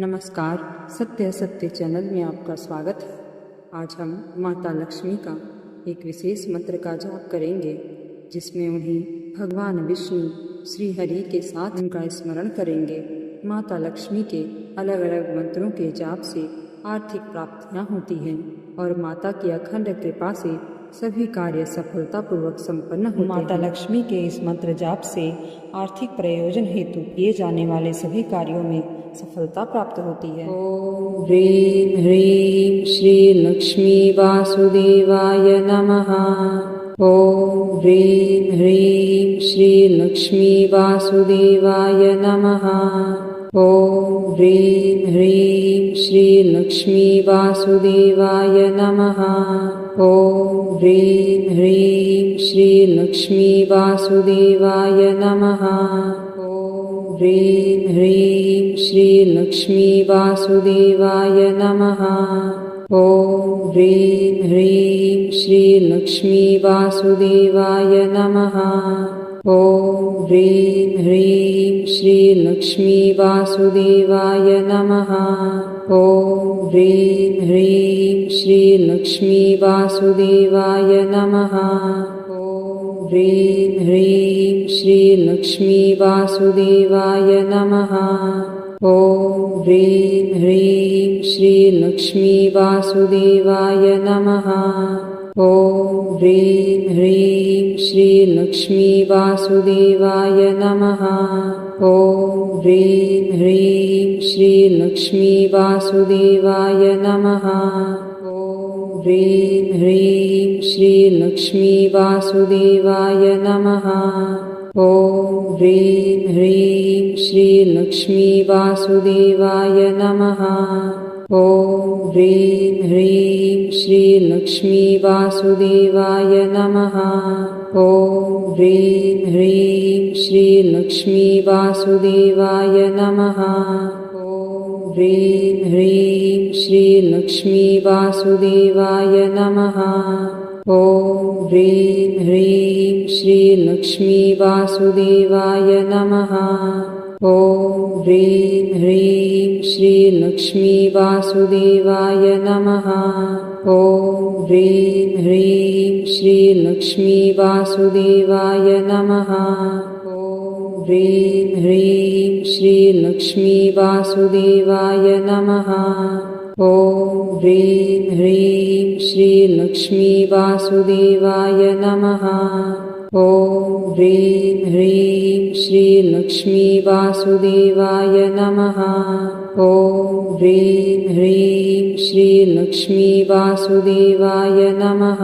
नमस्कार, सत्य असत्य चैनल में आपका स्वागत है। आज हम माता लक्ष्मी का एक विशेष मंत्र का जाप करेंगे, जिसमें उन्हें भगवान विष्णु श्री हरि के साथ उनका स्मरण करेंगे। माता लक्ष्मी के अलग अलग मंत्रों के जाप से आर्थिक प्राप्तियां होती हैं और माता की अखंड कृपा से सभी कार्य सफलतापूर्वक संपन्न होते हैं। माता लक्ष्मी के इस मंत्र जाप से आर्थिक प्रयोजन हेतु किए जाने वाले सभी कार्यों में सफलता प्राप्त होती है। ओम ह्रीं ह्रीं श्री लक्ष्मी वासुदेवाय नमः। ओम ह्रीं ह्रीं श्री लक्ष्मी वासुदेवाय नमः। ओम ह्रीं ह्रीं श्री लक्ष्मी वासुदेवाय नमः। ओम ह्रीं ह्रीं श्री लक्ष्मी वासुदेवाय नमः। ओम ह्रीं ह्रीं श्री लक्ष्मी वासुदेवाय नमः। ओम ह्रीं ह्रीं श्री लक्ष्मी वासुदेवाय नमः। ओम ह्रीं ह्रीं श्री लक्ष्मी वासुदेवाय नमः। ओम ह्रीं ह्रीं श्री लक्ष्मी वासुदेवाय नमः। ओम ह्रीं ह्रीं श्री लक्ष्मी वासुदेवाय नमः। ओम ह्रीं ह्रीं श्री लक्ष्मी वासुदेवाय नमः। ओम ह्रीं ह्रीं श्री लक्ष्मी वासुदेवाय नमः। ओम ह्रीं ह्रीं श्री लक्ष्मी वासुदेवाय नमः। ओम ह्रीं ह्रीं श्री लक्ष्मी वासुदेवाय नमः। ओम ह्रीं ह्रीं श्री लक्ष्मी वासुदेवाय नमः। ओम ह्रीं ह्रीं श्री लक्ष्मी वासुदेवाय नमः। ओम ह्रीं ह्रीं श्री लक्ष्मी वासुदेवाय नमः। ओम ह्रीं ह्रीं श्री लक्ष्मी वासुदेवाय नमः। ओम ह्रीं ह्रीं श्री लक्ष्मी वासुदेवाय नमः। ओम ह्रीं ह्रीं श्री लक्ष्मी वासुदेवाय नमः। ओम ह्रीं ह्रीं श्री लक्ष्मी वासुदेवाय नमः। ओम ह्रीं ह्रीं श्री लक्ष्मी वासुदेवाय नमः। ओम ह्रीं ह्रीं श्री लक्ष्मी वासुदेवाय नमः। ओम ह्रीं ह्रीं श्री लक्ष्मी वासुदेवाय नमः। ओम ह्रीं ह्रीं श्री लक्ष्मी वासुदेवाय नमः।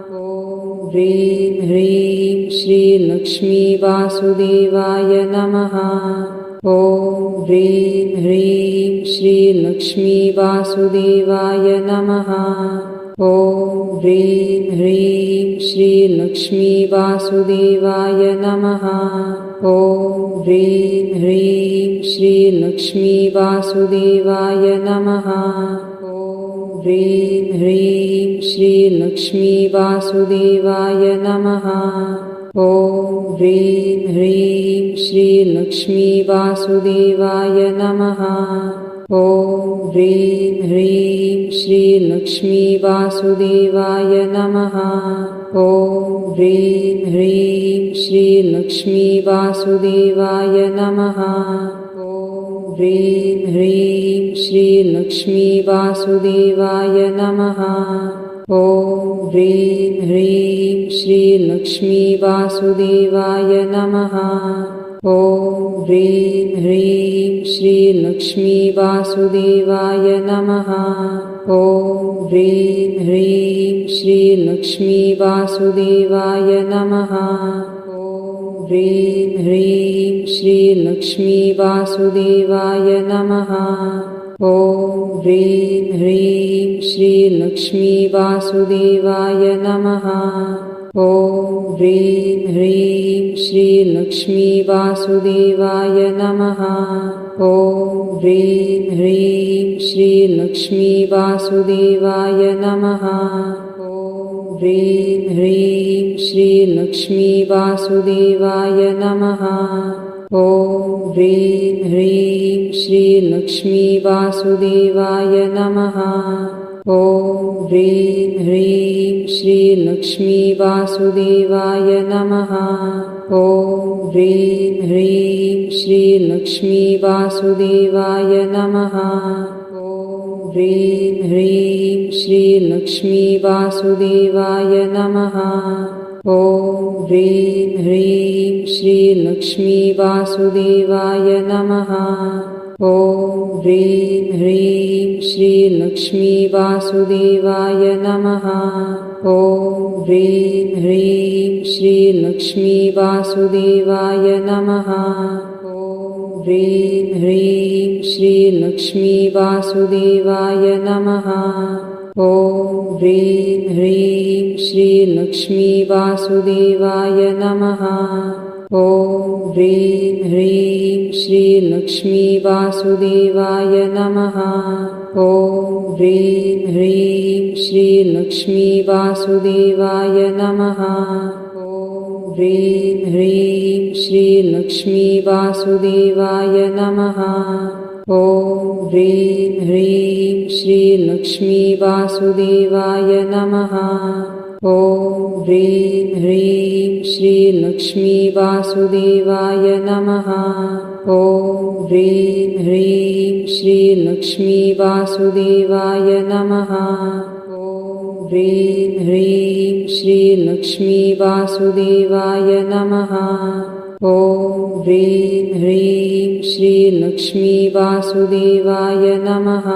ओम ह्रीं ह्रीं श्री लक्ष्मी वासुदेवाय नमः। ओम ह्रीं ह्रीं श्री लक्ष्मी वासुदेवाय नमः। ओम ह्रीं ह्रीं श्री लक्ष्मी वासुदेवाय नमः। ओम ह्रीं ह्रीं श्री लक्ष्मी वासुदेवाय नमः। ओम ह्रीं ह्रीं श्री लक्ष्मी वासुदेवाय नमः। ओम ह्रीं ह्रीं श्री लक्ष्मी वासुदेवाय नमः। ओम ह्रीं ह्रीं श्री लक्ष्मी वासुदेवाय नमः। ओम ह्रीं ह्रीं श्री लक्ष्मी वासुदेवाय नमः। ओम ह्रीं ह्रीं श्री लक्ष्मी वासुदेवाय नमः। ओम ह्रीं ह्रीं श्री लक्ष्मी वासुदेवाय नमः। ओम ह्रीं ह्रीं श्री लक्ष्मी वासुदेवाय नमः। ओम ह्रीं ह्रीं श्री लक्ष्मी वासुदेवाय नमः। ओम ह्रीं ह्रीं श्री लक्ष्मी वासुदेवाय नमः। ओम ह्रीं ह्रीं श्री लक्ष्मी वासुदेवाय नमः। ओम ह्रीं ह्रीं श्री लक्ष्मी वासुदेवाय नमः। ओम ह्रीं ह्रीं श्री लक्ष्मी वासुदेवाय नमः। ओम ह्रीं ह्रीं श्री लक्ष्मी वासुदेवाय नमः। ॐ ह्रीं ह्रीं श्रीलक्ष्मी वासुदेवाय नमः। ॐ ह्रीं ह्रीं श्रीलक्ष्मी वासुदेवाय नमः। ॐ ह्रीं ह्रीं श्रीलक्ष्मी वासुदेवाय नमः। ॐ ह्रीं ह्रीं श्रीलक्ष्मी वासुदेवाय नमः। ॐ ह्रीं ह्रीं श्रीलक्ष्मी वासुदेवाय नमः। ॐ ह्रीं ह्रीं श्रीलक्ष्मी वासुदेवाय नमः। ॐ ह्रीं ह्रीं श्रीलक्ष्मी वासुदेवाय नमः। ॐ ह्रीं ह्रीं श्रीलक्ष्मी वासुदेवाय नमः। ॐ ह्रीं ह्रीं श्रीलक्ष्मी वासुदेवाय नमः। ॐ ह्रीं ह्रीं श्रीलक्ष्मी वासुदेवाय नमः। ॐ ह्रीं ह्रीं श्रीलक्ष्मी वासुदेवाय नमः। ॐ ह्रीं ह्रीं श्रीलक्ष्मी वासुदेवाय नमः। ॐ ह्रीं ह्रीं श्रीलक्ष्मी वासुदेवाय नमः। ॐ ह्रीं ह्रीं श्रीलक्ष्मी वासुदेवाय नमः। ॐ ह्रीं ह्रीं श्रीलक्ष्मी वासुदेवाय नमः। ॐ ह्रीं ह्रीं श्रीलक्ष्मी वासुदेवाय नमः। ॐ ह्रीं ह्रीं श्रीलक्ष्मी वासुदेवाय नमः।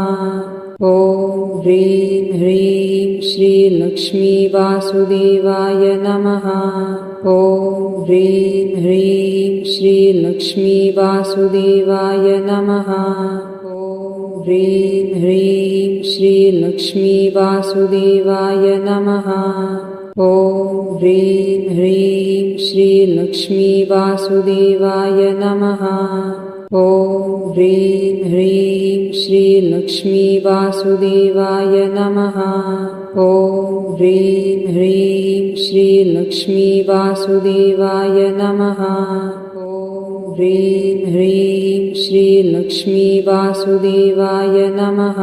ॐ ह्रीं ह्रीं श्रीलक्ष्मी वासुदेवाय नमः। ॐ ह्रीं ह्रीं श्रीलक्ष्मी वासुदेवाय नमः। ॐ ह्रीं ह्रीं श्रीलक्ष्मी वासुदेवाय नमः। ॐ ह्रीं ह्रीं श्रीलक्ष्मी वासुदेवाय नमः। ॐ ह्रीं ह्रीं श्रीलक्ष्मी वासुदेवाय नमः। ॐ ह्रीं ह्रीं श्रीलक्ष्मी वासुदेवाय नमः। ॐ ह्रीं ह्रीं श्रीलक्ष्मी वासुदेवाय नमः।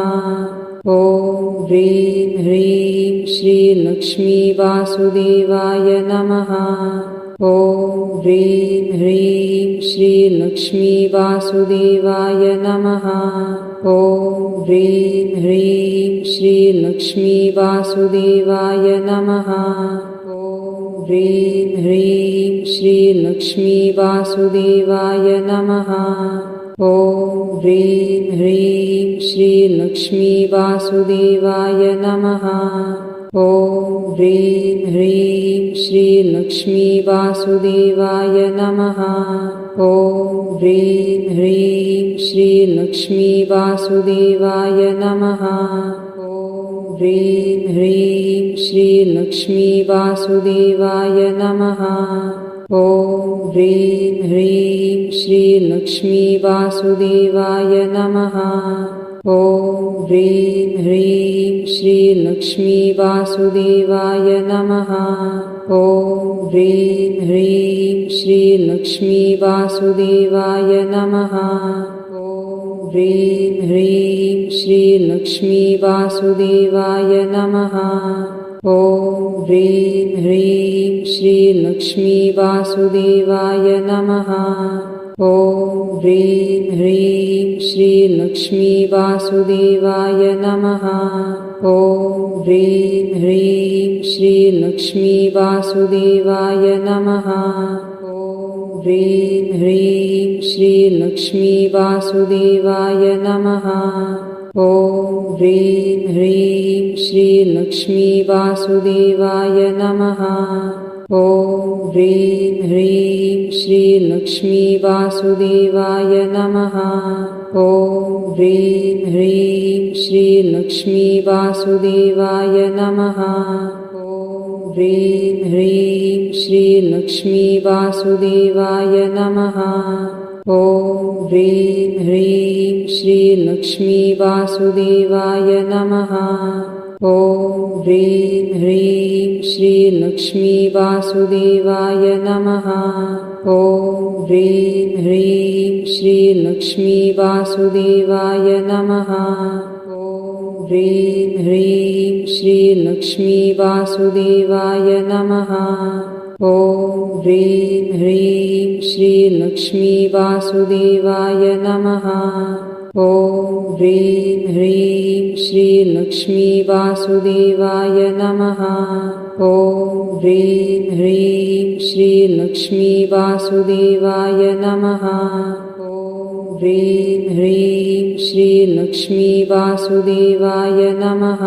ॐ ह्रीं ह्रीं श्रीलक्ष्मी वासुदेवाय नमः। ॐ ह्रीं ह्रीं श्रीलक्ष्मी वासुदेवाय नमः। ॐ ह्रीं ह्रीं श्रीलक्ष्मी वासुदेवाय नमः। ॐ ह्रीं ह्रीं श्रीलक्ष्मी वासुदेवाय नमः। ॐ ह्रीं ह्रीं श्रीलक्ष्मी वासुदेवाय नमः। ॐ ह्रीं ह्रीं श्रीलक्ष्मी वासुदेवाय नमः। ॐ ह्रीं ह्रीं श्रीलक्ष्मी वासुदेवाय नमः। ॐ ह्रीं ह्रीं श्रीलक्ष्मी वासुदेवाय नमः। ॐ ह्रीं ह्रीं श्रीलक्ष्मी वासुदेवाय नमः। ॐ ह्रीं ह्रीं श्रीलक्ष्मी वासुदेवाय नमः। ॐ ह्रीं ह्रीं श्रीलक्ष्मी वासुदेवाय नमः। ॐ ह्रीं ह्रीं श्रीलक्ष्मी वासुदेवाय नमः। ॐ ह्रीं ह्रीं श्रीलक्ष्मी वासुदेवाय नमः। ॐ ह्रीं ह्रीं श्रीलक्ष्मी वासुदेवाय नमः। ॐ ह्रीं ह्रीं श्रीलक्ष्मी वासुदेवाय नमः। ॐ ह्रीं ह्रीं श्रीलक्ष्मी वासुदेवाय नमः। ॐ ह्रीं ह्रीं श्रीलक्ष्मी वासुदेवाय नमः। ॐ ह्रीं ह्रीं श्रीलक्ष्मी वासुदेवाय नमः। ॐ ह्रीं ह्रीं श्रीलक्ष्मी वासुदेवाय नमः। ॐ ह्रीं ह्रीं श्रीलक्ष्मी वासुदेवाय नमः। ॐ ह्रीं ह्रीं श्रीलक्ष्मी वासुदेवाय नमः। ॐ ह्रीं ह्रीं श्रीलक्ष्मी वासुदेवाय नमः। ॐ ह्रीं ह्रीं श्रीलक्ष्मी वासुदेवाय नमः। ॐ ह्रीं ह्रीं श्रीलक्ष्मी वासुदेवाय नमः। ॐ ह्रीं ह्रीं श्रीलक्ष्मी वासुदेवाय नमः। ॐ ह्रीं ह्रीं श्रीलक्ष्मी वासुदेवाय नमः। ॐ ह्रीं ह्रीं श्रीलक्ष्मी वासुदेवाय नमः। ॐ ह्रीं ह्रीं श्रीलक्ष्मी वासुदेवाय नमः।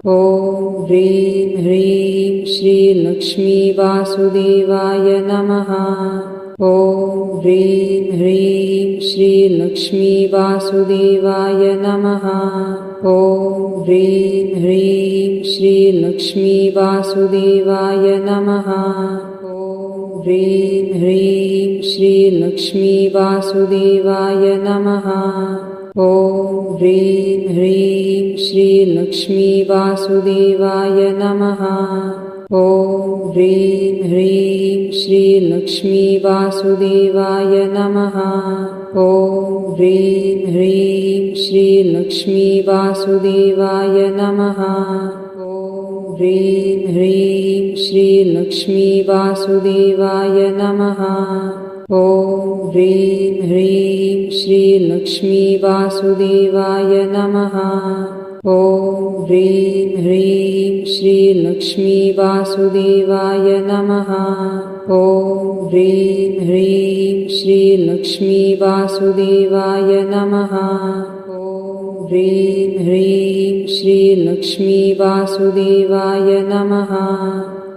ॐ ह्रीं ह्रीं श्रीलक्ष्मी वासुदेवाय नमः। ॐ ह्रीं ह्रीं श्रीलक्ष्मी वासुदेवाय नमः। ॐ ह्रीं ह्रीं श्रीलक्ष्मी वासुदेवाय नमः। ॐ ह्रीं ह्रीं श्रीलक्ष्मी वासुदेवाय नमः। ॐ ह्रीं ह्रीं श्रीलक्ष्मी वासुदेवाय नमः। ॐ ह्रीं ह्रीं श्रीलक्ष्मी वासुदेवाय नमः। ॐ ह्रीं ह्रीं श्रीलक्ष्मी वासुदेवाय नमः। ॐ ह्रीं ह्रीं श्रीलक्ष्मी वासुदेवाय नमः। ॐ ह्रीं ह्रीं श्रीलक्ष्मी वासुदेवाय नमः। ॐ ह्रीं ह्रीं श्रीलक्ष्मी वासुदेवाय नमः। ॐ ह्रीं ह्रीं श्रीलक्ष्मी वासुदेवाय नमः। ॐ ह्रीं ह्रीं श्रीलक्ष्मी वासुदेवाय नमः।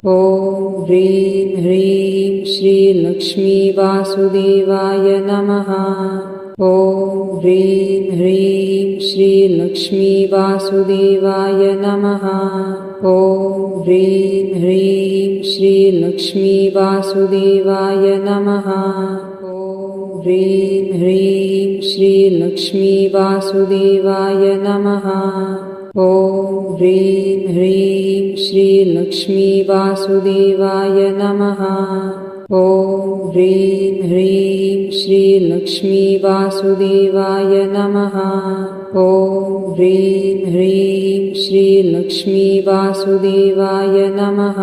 ॐ ह्रीं ह्रीं श्रीलक्ष्मी वासुदेवाय नमः। ॐ ह्रीं ह्रीं श्रीलक्ष्मी वासुदेवाय नमः। ॐ ह्रीं ह्रीं श्रीलक्ष्मी वासुदेवाय नमः। ॐ ह्रीं ह्रीं श्रीलक्ष्मी वासुदेवाय नमः। ॐ ह्रीं ह्रीं श्रीलक्ष्मी वासुदेवाय नमः। ॐ ह्रीं ह्रीं श्रीलक्ष्मी वासुदेवाय नमः। ॐ ह्रीं ह्रीं श्रीलक्ष्मी वासुदेवाय नमः।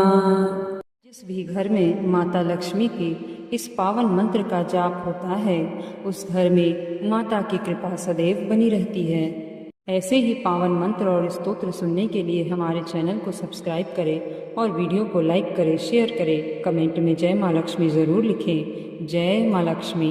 जिस भी घर में माता लक्ष्मी के इस पावन मंत्र का जाप होता है उस घर में माता की कृपा सदैव बनी रहती है। ऐसे ही पावन मंत्र और स्तोत्र सुनने के लिए हमारे चैनल को सब्सक्राइब करें और वीडियो को लाइक करें, शेयर करें, कमेंट में जय माँ लक्ष्मी ज़रूर लिखें। जय माँ लक्ष्मी।